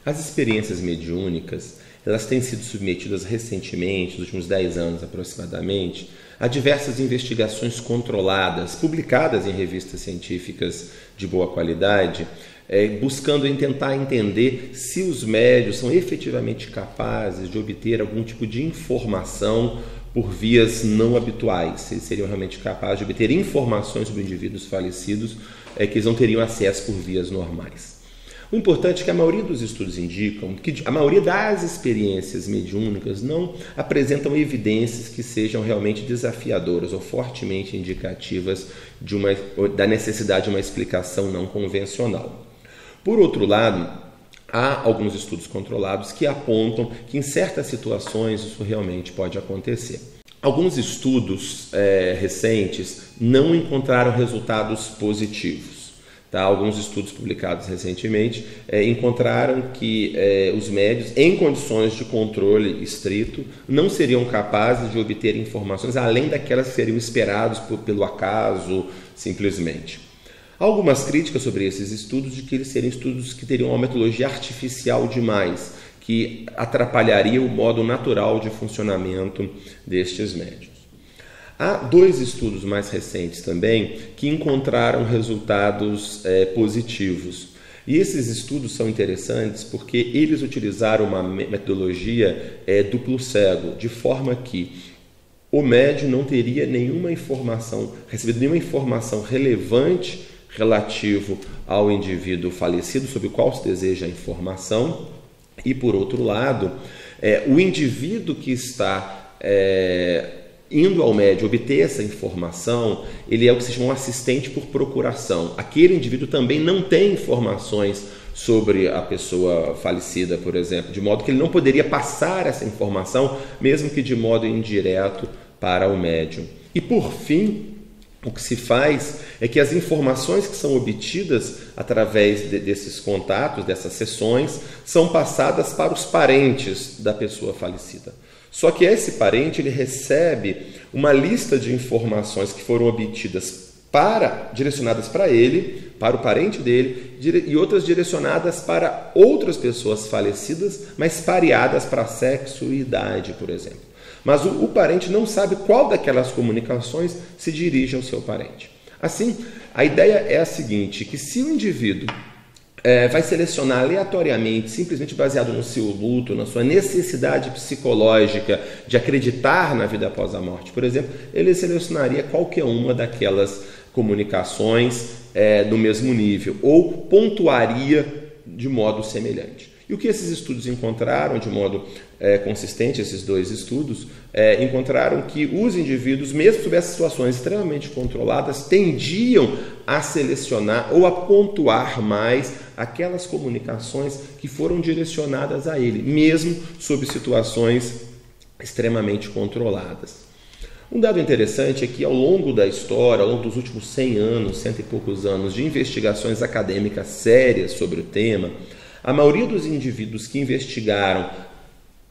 As experiências mediúnicas, elas têm sido submetidas recentemente, nos últimos 10 anos aproximadamente, a diversas investigações controladas, publicadas em revistas científicas de boa qualidade, buscando tentar entender se os médiuns são efetivamente capazes de obter algum tipo de informação por vias não habituais, se eles seriam realmente capazes de obter informações sobre indivíduos falecidos que eles não teriam acesso por vias normais. O importante é que a maioria dos estudos indicam que a maioria das experiências mediúnicas não apresentam evidências que sejam realmente desafiadoras ou fortemente indicativas da necessidade de uma explicação não convencional. Por outro lado, há alguns estudos controlados que apontam que em certas situações isso realmente pode acontecer. Alguns estudos recentes não encontraram resultados positivos. Alguns estudos publicados recentemente encontraram que os médiuns, em condições de controle estrito, não seriam capazes de obter informações além daquelas que seriam esperadas pelo acaso, simplesmente. Há algumas críticas sobre esses estudos de que eles seriam estudos que teriam uma metodologia artificial demais, que atrapalharia o modo natural de funcionamento destes médiuns. Há 2 estudos mais recentes também que encontraram resultados positivos. E esses estudos são interessantes porque eles utilizaram uma metodologia duplo cego, de forma que o médium não teria recebido nenhuma informação relevante relativo ao indivíduo falecido sobre o qual se deseja a informação. E, por outro lado, o indivíduo que está indo ao médium obter essa informação, ele é o que se chama um assistente por procuração. Aquele indivíduo também não tem informações sobre a pessoa falecida, por exemplo, de modo que ele não poderia passar essa informação, mesmo que de modo indireto, para o médium. E, por fim, o que se faz é que as informações que são obtidas através desses contatos, dessas sessões, são passadas para os parentes da pessoa falecida. Só que esse parente ele recebe uma lista de informações que foram obtidas direcionadas para ele, para o parente dele, e outras direcionadas para outras pessoas falecidas, mas pareadas para sexo e idade, por exemplo. Mas o parente não sabe qual daquelas comunicações se dirige ao seu parente. Assim, a ideia é a seguinte, que se o indivíduo vai selecionar aleatoriamente, simplesmente baseado no seu luto, na sua necessidade psicológica de acreditar na vida após a morte, por exemplo, ele selecionaria qualquer uma daquelas comunicações do mesmo nível, ou pontuaria de modo semelhante. E o que esses estudos encontraram de modo consistente, esses 2 estudos, encontraram que os indivíduos, mesmo sob essas situações extremamente controladas, tendiam a selecionar ou a pontuar mais aquelas comunicações que foram direcionadas a ele, mesmo sob situações extremamente controladas. Um dado interessante é que ao longo da história, ao longo dos últimos 100 anos, 100 e poucos anos de investigações acadêmicas sérias sobre o tema, a maioria dos indivíduos que investigaram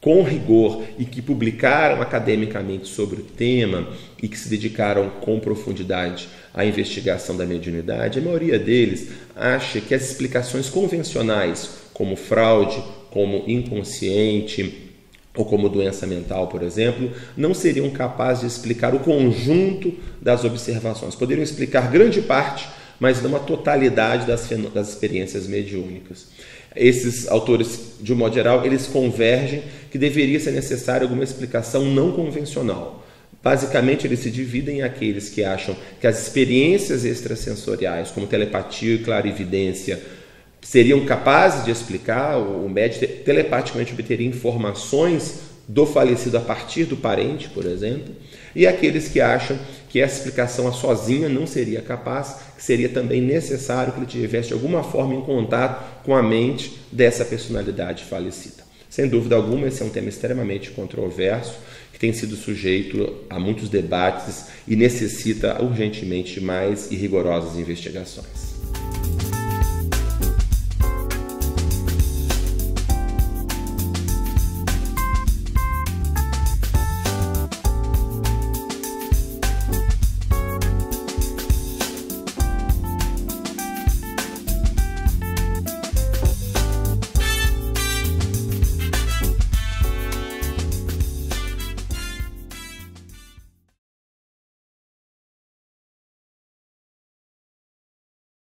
com rigor e que publicaram academicamente sobre o tema e que se dedicaram com profundidade à investigação da mediunidade, a maioria deles acha que as explicações convencionais, como fraude, como inconsciente ou como doença mental, por exemplo, não seriam capazes de explicar o conjunto das observações. Poderiam explicar grande parte, mas não a totalidade das experiências mediúnicas. Esses autores, de um modo geral, eles convergem que deveria ser necessária alguma explicação não convencional. Basicamente, eles se dividem em aqueles que acham que as experiências extrasensoriais, como telepatia e clarividência, seriam capazes de explicar, o médium telepaticamente obteria informações do falecido a partir do parente, por exemplo, e aqueles que acham que essa explicação sozinha não seria capaz, que seria também necessário que ele tivesse de alguma forma em contato com a mente dessa personalidade falecida. Sem dúvida alguma, esse é um tema extremamente controverso, que tem sido sujeito a muitos debates e necessita urgentemente de mais e rigorosas investigações.